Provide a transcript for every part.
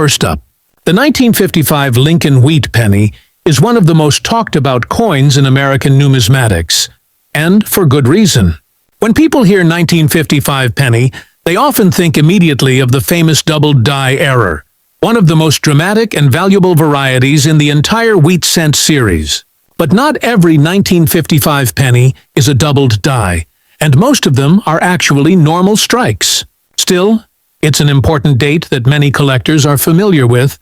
First up, the 1955 Lincoln Wheat penny is one of the most talked about coins in American numismatics, and for good reason. When people hear 1955 penny, they often think immediately of the famous doubled die error, one of the most dramatic and valuable varieties in the entire wheat cent series. But not every 1955 penny is a doubled die, and most of them are actually normal strikes. Still, it's an important date that many collectors are familiar with,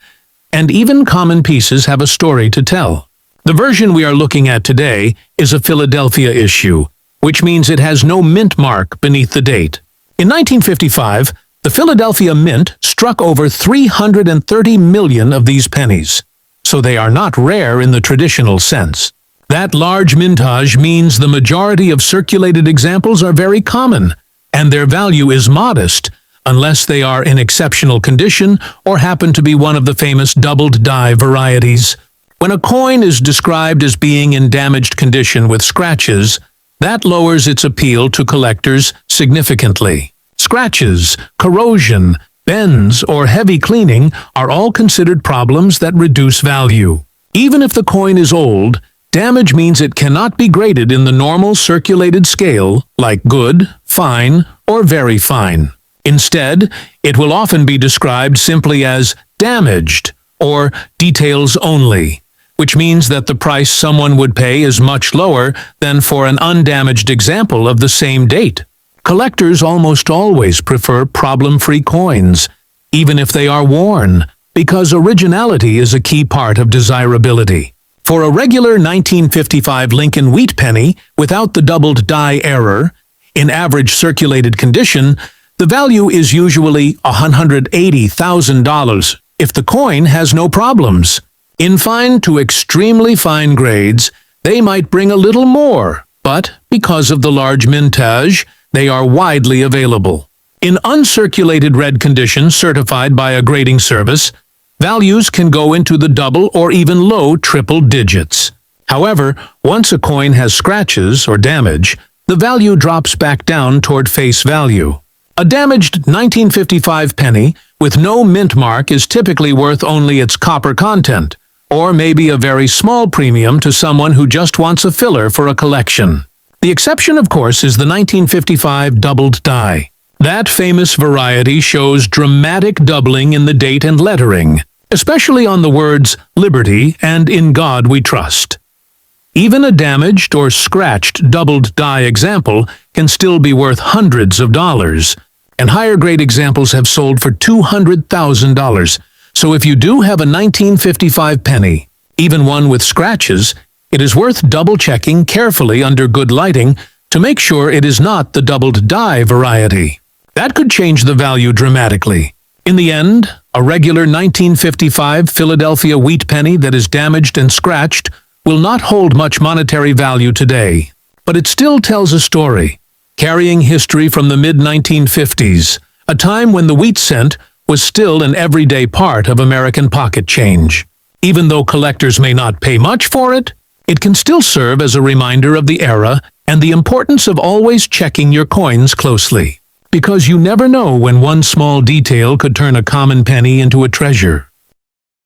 and even common pieces have a story to tell. The version we are looking at today is a Philadelphia issue, which means it has no mint mark beneath the date. In 1955, the Philadelphia Mint struck over 330 million of these pennies, so they are not rare in the traditional sense. That large mintage means the majority of circulated examples are very common, and their value is modest unless they are in exceptional condition or happen to be one of the famous doubled die varieties. When a coin is described as being in damaged condition with scratches, that lowers its appeal to collectors significantly. Scratches, corrosion, bends, or heavy cleaning are all considered problems that reduce value. Even if the coin is old, damage means it cannot be graded in the normal circulated scale like good, fine, or very fine. Instead, it will often be described simply as damaged or details only, which means that the price someone would pay is much lower than for an undamaged example of the same date. Collectors almost always prefer problem-free coins, even if they are worn, because originality is a key part of desirability. For a regular 1955 Lincoln Wheat penny without the doubled die error, in average circulated condition, the value is usually $180,000 if the coin has no problems. In fine to extremely fine grades, they might bring a little more, but because of the large mintage, they are widely available. In uncirculated red condition certified by a grading service, values can go into the double or even low triple digits. However, once a coin has scratches or damage, the value drops back down toward face value. A damaged 1955 penny with no mint mark is typically worth only its copper content, or maybe a very small premium to someone who just wants a filler for a collection. The exception, of course, is the 1955 doubled die. That famous variety shows dramatic doubling in the date and lettering, especially on the words Liberty and In God We Trust. Even a damaged or scratched doubled die example can still be worth hundreds of dollars, and higher-grade examples have sold for $200,000. So if you do have a 1955 penny, even one with scratches, it is worth double-checking carefully under good lighting to make sure it is not the doubled die variety. That could change the value dramatically. In the end, a regular 1955 Philadelphia wheat penny that is damaged and scratched will not hold much monetary value today, but it still tells a story, carrying history from the mid-1950s, a time when the wheat cent was still an everyday part of American pocket change. Even though collectors may not pay much for it, it can still serve as a reminder of the era and the importance of always checking your coins closely, because you never know when one small detail could turn a common penny into a treasure.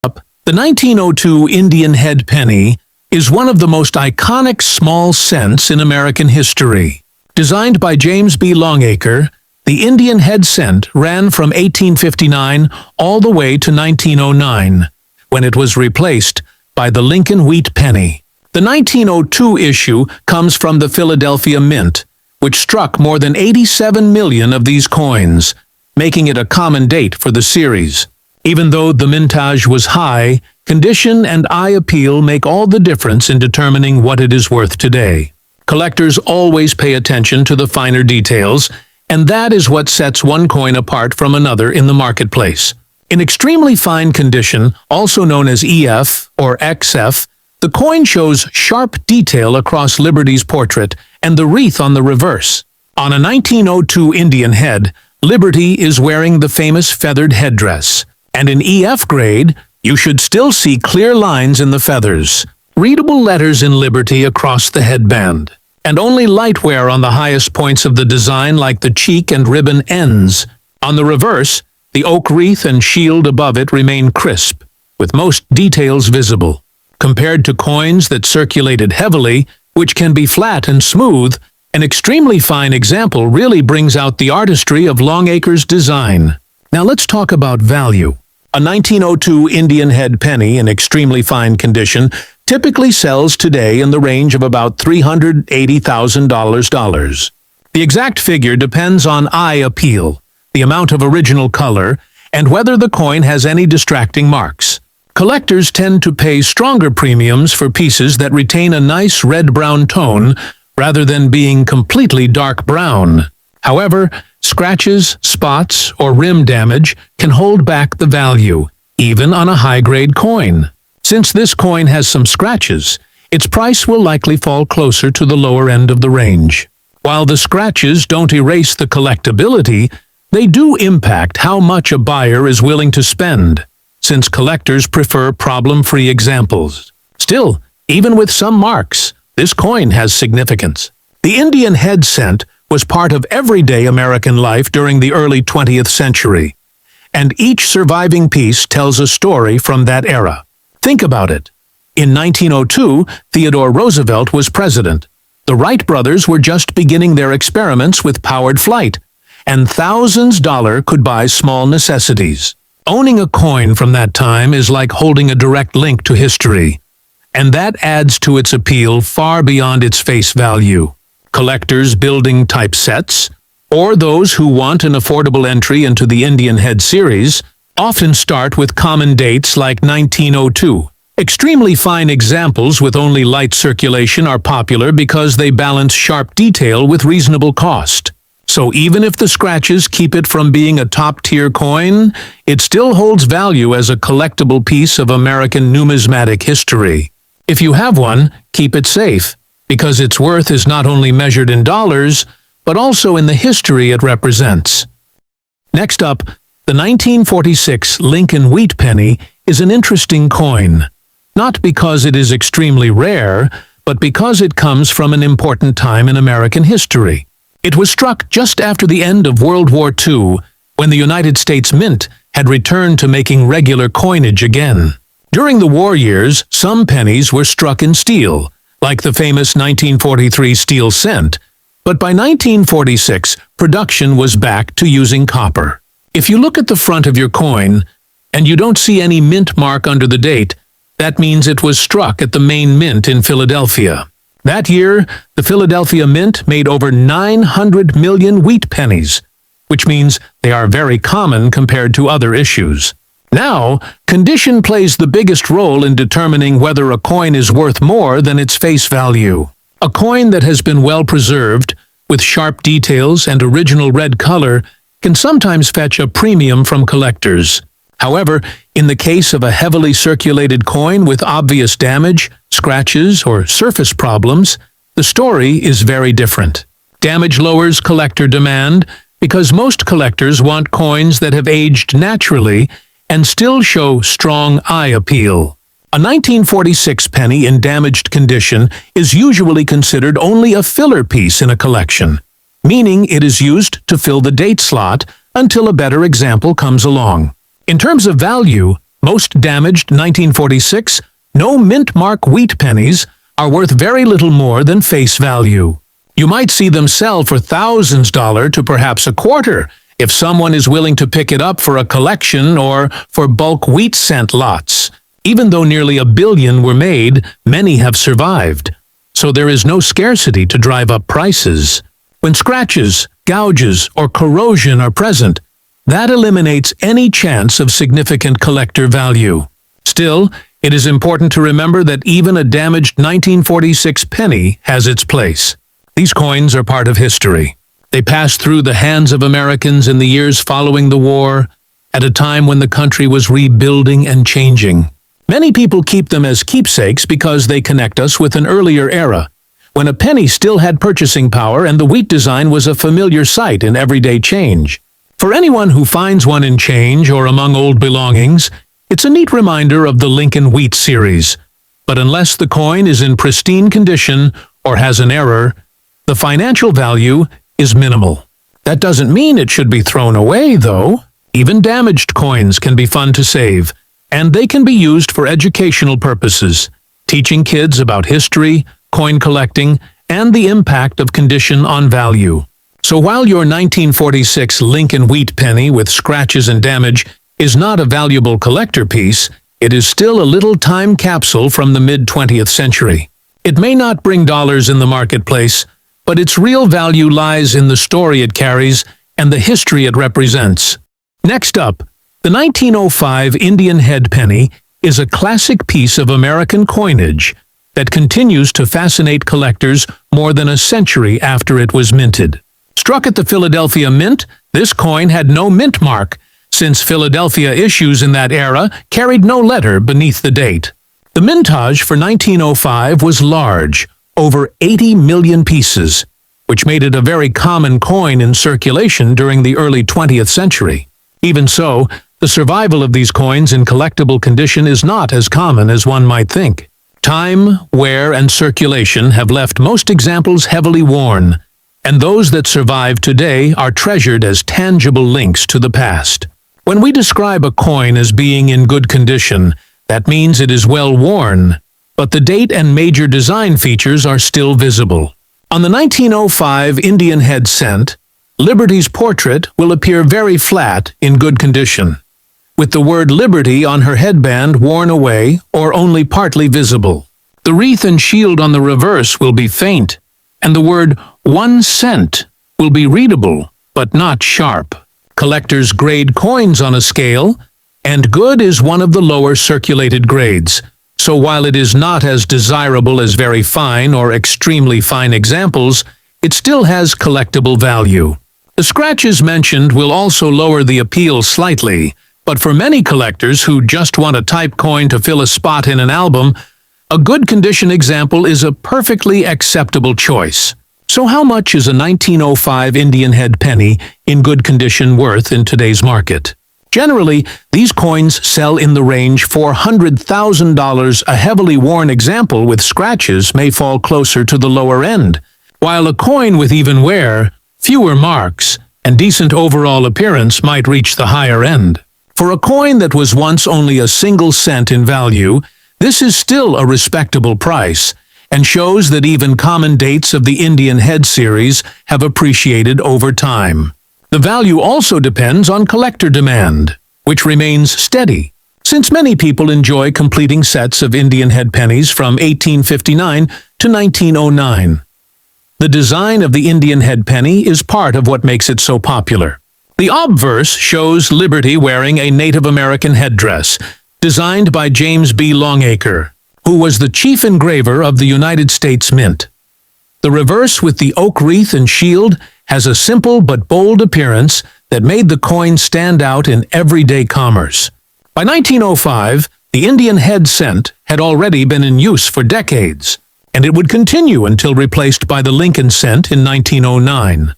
The 1902 Indian head penny is one of the most iconic small cents in American history. Designed by James B. Longacre, the Indian head cent ran from 1859 all the way to 1909, when it was replaced by the Lincoln wheat penny. The 1902 issue comes from the Philadelphia Mint, which struck more than 87 million of these coins, making it a common date for the series. Even though the mintage was high, condition and eye appeal make all the difference in determining what it is worth today. Collectors always pay attention to the finer details, and that is what sets one coin apart from another in the marketplace. In extremely fine condition, also known as EF or XF, the coin shows sharp detail across Liberty's portrait and the wreath on the reverse. On a 1902 Indian head, Liberty is wearing the famous feathered headdress, and in EF grade, you should still see clear lines in the feathers, readable letters in Liberty across the headband, and only light wear on the highest points of the design like the cheek and ribbon ends. On the reverse, The oak wreath and shield above it remain crisp, with most details visible. Compared to coins that circulated heavily, which can be flat and smooth, an extremely fine example really brings out the artistry of Longacre's design. Now let's talk about value. A 1902 Indian head penny in extremely fine condition typically sells today in the range of about $380,000. The exact figure depends on eye appeal, the amount of original color, and whether the coin has any distracting marks. Collectors tend to pay stronger premiums for pieces that retain a nice red-brown tone rather than being completely dark brown. However, scratches, spots, or rim damage can hold back the value, even on a high-grade coin. Since this coin has some scratches, its price will likely fall closer to the lower end of the range. While the scratches don't erase the collectability, they do impact how much a buyer is willing to spend, since collectors prefer problem-free examples. Still, even with some marks, this coin has significance. The Indian head cent was part of everyday American life during the early 20th century, and each surviving piece tells a story from that era. Think about it. In 1902, Theodore Roosevelt was president. The Wright brothers were just beginning their experiments with powered flight, and thousands of dollars could buy small necessities. Owning a coin from that time is like holding a direct link to history, and that adds to its appeal far beyond its face value. Collectors building typesets, or those who want an affordable entry into the Indian head series, often start with common dates like 1902. Extremely fine examples with only light circulation are popular because they balance sharp detail with reasonable cost. So even if the scratches keep it from being a top-tier coin, it still holds value as a collectible piece of American numismatic history. If you have one, keep it safe, because its worth is not only measured in dollars, but also in the history it represents. Next up, the 1946 Lincoln wheat penny is an interesting coin, not because it is extremely rare, but because it comes from an important time in American history. It was struck just after the end of World War II, when the United States Mint had returned to making regular coinage again. During the war years, some pennies were struck in steel, like the famous 1943 steel cent, but by 1946, production was back to using copper. If you look at the front of your coin, and you don't see any mint mark under the date, that means it was struck at the main mint in Philadelphia. That year, the Philadelphia Mint made over 900 million wheat pennies, which means they are very common compared to other issues. Now, condition plays the biggest role in determining whether a coin is worth more than its face value. A coin that has been well preserved, with sharp details and original red color, can sometimes fetch a premium from collectors. However, in the case of a heavily circulated coin with obvious damage, scratches, or surface problems, the story is very different. Damage lowers collector demand because most collectors want coins that have aged naturally and still show strong eye appeal. A 1946 penny in damaged condition is usually considered only a filler piece in a collection, meaning it is used to fill the date slot until a better example comes along. In terms of value, most damaged 1946 no mint mark wheat pennies are worth very little more than face value. You might see them sell for thousands of dollars to perhaps a quarter if someone is willing to pick it up for a collection or for bulk wheat cent lots. Even though nearly 1 billion were made, many have survived. So there is no scarcity to drive up prices. When scratches, gouges, or corrosion are present, that eliminates any chance of significant collector value. Still, it is important to remember that even a damaged 1946 penny has its place. These coins are part of history. They passed through the hands of Americans in the years following the war, at a time when the country was rebuilding and changing. Many people keep them as keepsakes because they connect us with an earlier era, when a penny still had purchasing power and the wheat design was a familiar sight in everyday change. For anyone who finds one in change or among old belongings, it's a neat reminder of the Lincoln Wheat series. But unless the coin is in pristine condition or has an error, the financial value is minimal. That doesn't mean it should be thrown away, though. Even damaged coins can be fun to save, and they can be used for educational purposes, teaching kids about history, coin collecting, and the impact of condition on value. So while your 1946 Lincoln wheat penny with scratches and damage is not a valuable collector piece, it is still a little time capsule from the mid-20th century. It may not bring dollars in the marketplace, but its real value lies in the story it carries and the history it represents. Next up, the 1905 Indian head penny is a classic piece of American coinage that continues to fascinate collectors more than a century after it was minted. Struck at the Philadelphia Mint, this coin had no mint mark, since Philadelphia issues in that era carried no letter beneath the date. The mintage for 1905 was large, over 80 million pieces, which made it a very common coin in circulation during the early 20th century. Even so, the survival of these coins in collectible condition is not as common as one might think. Time, wear, and circulation have left most examples heavily worn, and those that survive today are treasured as tangible links to the past. When we describe a coin as being in good condition, that means it is well worn, but the date and major design features are still visible. On the 1905 Indian head cent, Liberty's portrait will appear very flat in good condition, with the word Liberty on her headband worn away or only partly visible. The wreath and shield on the reverse will be faint, and the word 1 cent will be readable, but not sharp. Collectors grade coins on a scale, and good is one of the lower circulated grades, so while it is not as desirable as very fine or extremely fine examples, it still has collectible value. The scratches mentioned will also lower the appeal slightly, but for many collectors who just want a type coin to fill a spot in an album, a good condition example is a perfectly acceptable choice. So how much is a 1905 Indian head penny in good condition worth in today's market? Generally, these coins sell in the range $400,000. A heavily worn example with scratches may fall closer to the lower end, while a coin with even wear, fewer marks, and decent overall appearance might reach the higher end. For a coin that was once only a single cent in value, this is still a respectable price, and shows that even common dates of the Indian head series have appreciated over time. The value also depends on collector demand, which remains steady, since many people enjoy completing sets of Indian head pennies from 1859 to 1909. The design of the Indian head penny is part of what makes it so popular. The obverse shows Liberty wearing a Native American headdress, designed by James B. Longacre, who was the chief engraver of the United States Mint. The reverse with the oak wreath and shield has a simple but bold appearance that made the coin stand out in everyday commerce. By 1905, the Indian head cent had already been in use for decades, and it would continue until replaced by the Lincoln cent in 1909.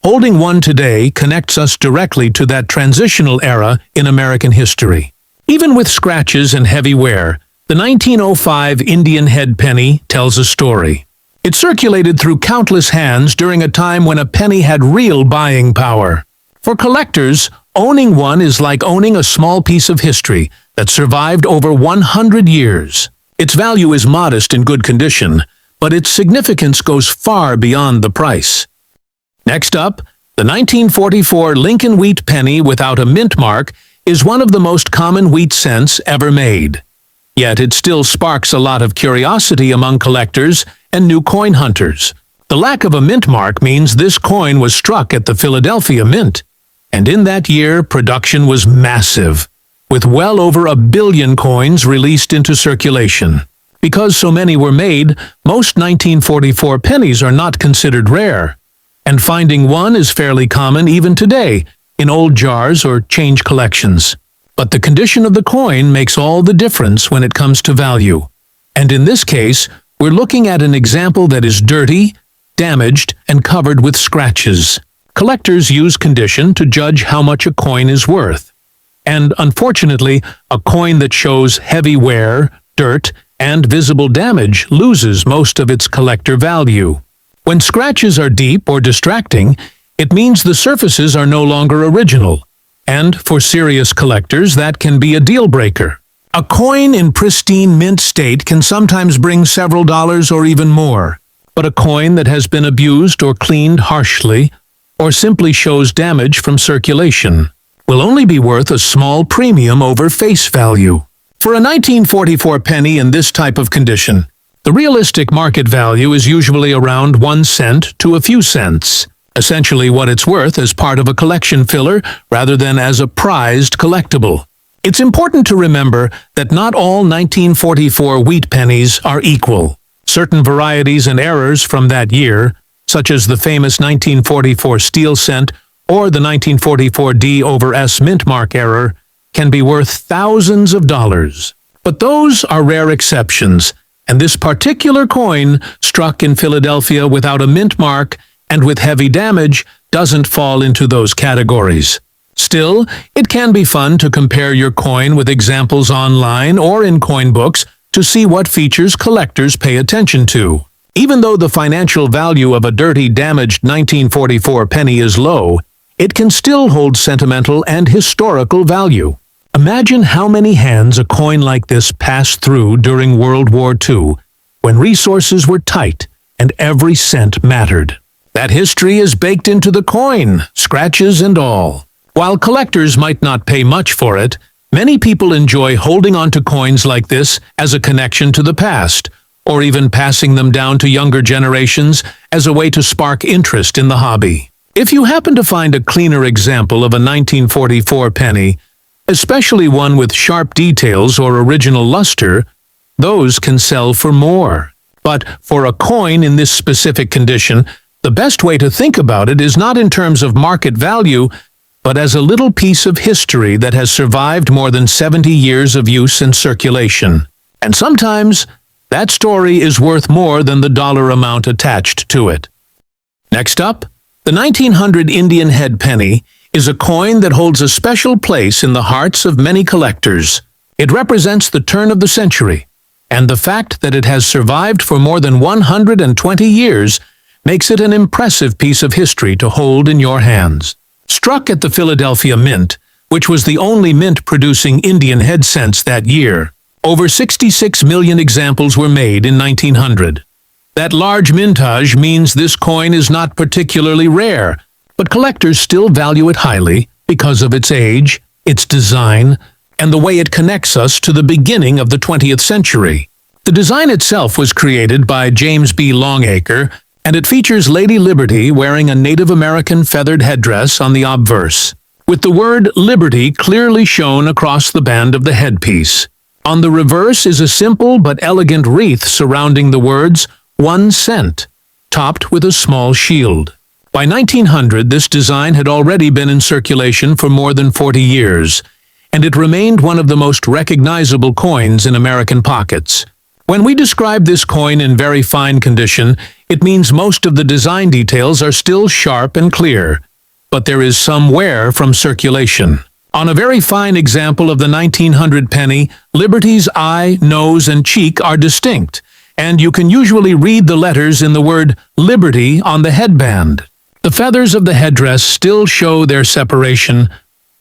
Holding one today connects us directly to that transitional era in American history. Even with scratches and heavy wear, the 1905 Indian head penny tells a story. It circulated through countless hands during a time when a penny had real buying power. For collectors, owning one is like owning a small piece of history that survived over 100 years. Its value is modest in good condition, but its significance goes far beyond the price. Next up, the 1944 Lincoln wheat penny without a mint mark is one of the most common wheat cents ever made. Yet it still sparks a lot of curiosity among collectors and new coin hunters. The lack of a mint mark means this coin was struck at the Philadelphia Mint, and in that year production was massive, with well over 1 billion coins released into circulation. Because so many were made, most 1944 pennies are not considered rare, and finding one is fairly common even today in old jars or change collections. But the condition of the coin makes all the difference when it comes to value. And in this case, we're looking at an example that is dirty, damaged, and covered with scratches. Collectors use condition to judge how much a coin is worth. And unfortunately, a coin that shows heavy wear, dirt, and visible damage loses most of its collector value. When scratches are deep or distracting, it means the surfaces are no longer original, And for serious collectors, that can be a deal-breaker. A coin in pristine mint state can sometimes bring several dollars or even more, but a coin that has been abused or cleaned harshly, or simply shows damage from circulation, will only be worth a small premium over face value. For a 1944 penny in this type of condition, the realistic market value is usually around 1 cent to a few cents, essentially what it's worth as part of a collection filler rather than as a prized collectible. It's important to remember that not all 1944 wheat pennies are equal. Certain varieties and errors from that year, such as the famous 1944 steel cent or the 1944 D over S mint mark error, can be worth thousands of dollars. But those are rare exceptions, and this particular coin, struck in Philadelphia without a mint mark and with heavy damage, doesn't fall into those categories. Still, it can be fun to compare your coin with examples online or in coin books to see what features collectors pay attention to. Even though the financial value of a dirty, damaged 1944 penny is low, it can still hold sentimental and historical value. Imagine how many hands a coin like this passed through during World War II, when resources were tight and every cent mattered. That history is baked into the coin, scratches and all. While collectors might not pay much for it, many people enjoy holding on to coins like this as a connection to the past, or even passing them down to younger generations as a way to spark interest in the hobby. If you happen to find a cleaner example of a 1944 penny, especially one with sharp details or original luster, those can sell for more. But for a coin in this specific condition, the best way to think about it is not in terms of market value, but as a little piece of history that has survived more than 70 years of use and circulation. And sometimes, that story is worth more than the dollar amount attached to it. Next up, the 1900 Indian head penny is a coin that holds a special place in the hearts of many collectors. It represents the turn of the century, and the fact that it has survived for more than 120 years makes it an impressive piece of history to hold in your hands. Struck at the Philadelphia Mint, which was the only mint producing Indian head cents that year, over 66 million examples were made in 1900. That large mintage means this coin is not particularly rare, but collectors still value it highly because of its age, its design, and the way it connects us to the beginning of the 20th century. The design itself was created by James B. Longacre, and it features Lady Liberty wearing a Native American feathered headdress on the obverse, with the word Liberty clearly shown across the band of the headpiece. On the reverse is a simple but elegant wreath surrounding the words 1 cent, topped with a small shield. By 1900, this design had already been in circulation for more than 40 years, and it remained one of the most recognizable coins in American pockets. When we describe this coin in very fine condition, it means most of the design details are still sharp and clear, but there is some wear from circulation. On a very fine example of the 1900 penny, Liberty's eye, nose, and cheek are distinct, and you can usually read the letters in the word Liberty on the headband. The feathers of the headdress still show their separation,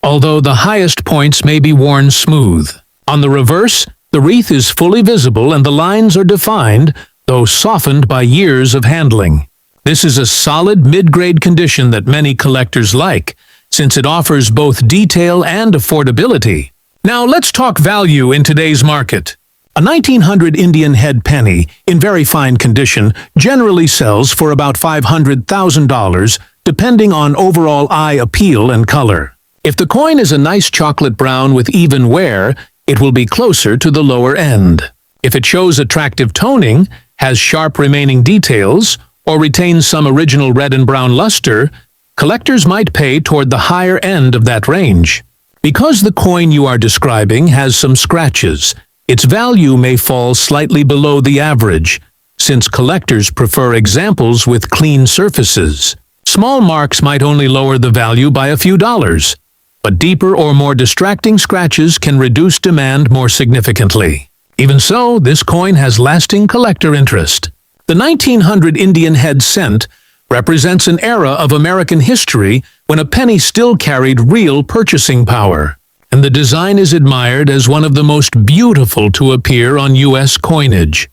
although the highest points may be worn smooth. On the reverse, the wreath is fully visible and the lines are defined, though softened by years of handling. This is a solid mid-grade condition that many collectors like, since it offers both detail and affordability. Now let's talk value in today's market. A 1900 Indian head penny, in very fine condition, generally sells for about $500,000, depending on overall eye appeal and color. If the coin is a nice chocolate brown with even wear, it will be closer to the lower end. If it shows attractive toning, has sharp remaining details, or retains some original red and brown luster, collectors might pay toward the higher end of that range. Because the coin you are describing has some scratches, its value may fall slightly below the average, since collectors prefer examples with clean surfaces. Small marks might only lower the value by a few dollars, but deeper or more distracting scratches can reduce demand more significantly. Even so, this coin has lasting collector interest. The 1900 Indian head cent represents an era of American history when a penny still carried real purchasing power, and the design is admired as one of the most beautiful to appear on U.S. coinage.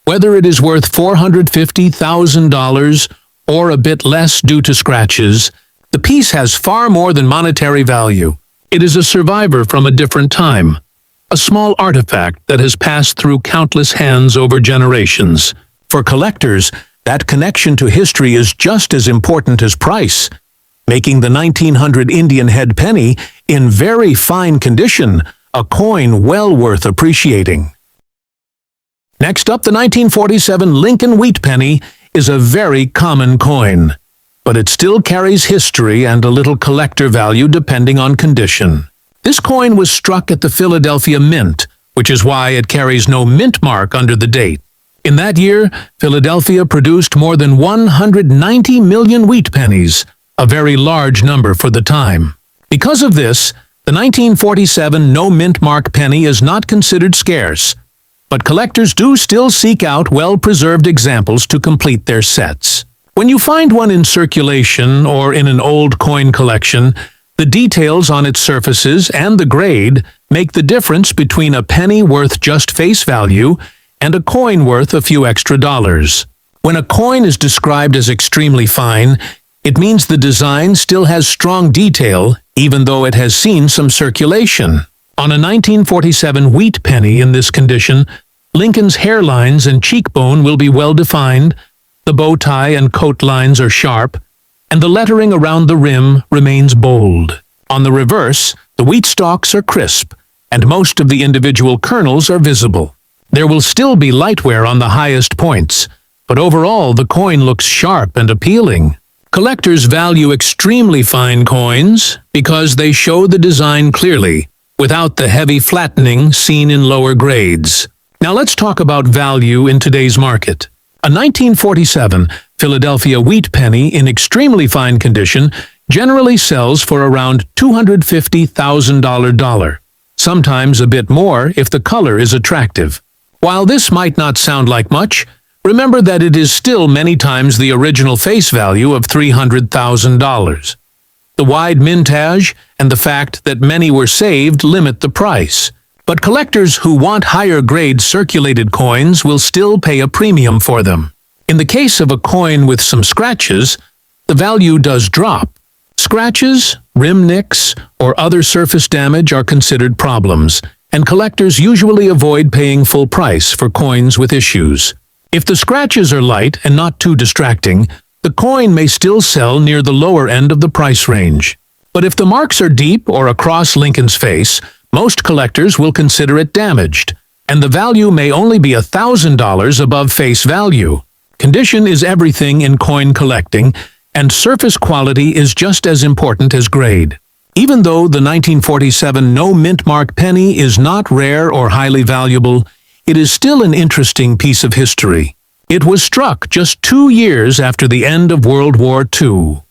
Whether it is worth $450,000 or a bit less due to scratches, the piece has far more than monetary value. It is a survivor from a different time, a small artifact that has passed through countless hands over generations. For collectors, that connection to history is just as important as price, making the 1900 Indian head penny in very fine condition a coin well worth appreciating. Next up, the 1947 Lincoln wheat penny is a very common coin, but it still carries history and a little collector value depending on condition. This coin was struck at the Philadelphia Mint, which is why it carries no mint mark under the date. In that year, Philadelphia produced more than 190 million wheat pennies, a very large number for the time. Because of this, the 1947 no mint mark penny is not considered scarce, but collectors do still seek out well-preserved examples to complete their sets. When you find one in circulation or in an old coin collection, the details on its surfaces and the grade make the difference between a penny worth just face value and a coin worth a few extra dollars. When a coin is described as extremely fine, it means the design still has strong detail, even though it has seen some circulation. On a 1947 wheat penny in this condition, Lincoln's hairlines and cheekbone will be well defined, the bow tie and coat lines are sharp, and the lettering around the rim remains bold. On the reverse, the wheat stalks are crisp, and most of the individual kernels are visible. There will still be light wear on the highest points, but overall the coin looks sharp and appealing. Collectors value extremely fine coins because they show the design clearly, without the heavy flattening seen in lower grades. Now let's talk about value in today's market. A 1947 Philadelphia wheat penny in extremely fine condition generally sells for around $250,000, sometimes a bit more if the color is attractive. While this might not sound like much, remember that it is still many times the original face value of $300,000. The wide mintage and the fact that many were saved limit the price. But collectors who want higher grade circulated coins will still pay a premium for them. In the case of a coin with some scratches, the value does drop. Scratches, rim nicks, or other surface damage are considered problems, and collectors usually avoid paying full price for coins with issues. If the scratches are light and not too distracting, the coin may still sell near the lower end of the price range. But if the marks are deep or across Lincoln's face, most collectors will consider it damaged, and the value may only be $1,000 above face value. Condition is everything in coin collecting, and surface quality is just as important as grade. Even though the 1947 no mint mark penny is not rare or highly valuable, it is still an interesting piece of history. It was struck just 2 years after the end of World War II.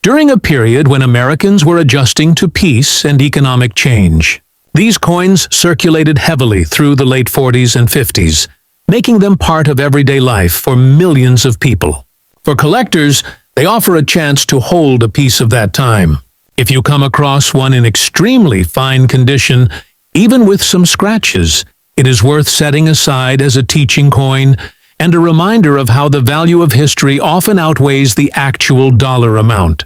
During a period when Americans were adjusting to peace and economic change. These coins circulated heavily through the late 40s and 50s, making them part of everyday life for millions of people. For collectors, they offer a chance to hold a piece of that time. If you come across one in extremely fine condition, even with some scratches, it is worth setting aside as a teaching coin and a reminder of how the value of history often outweighs the actual dollar amount.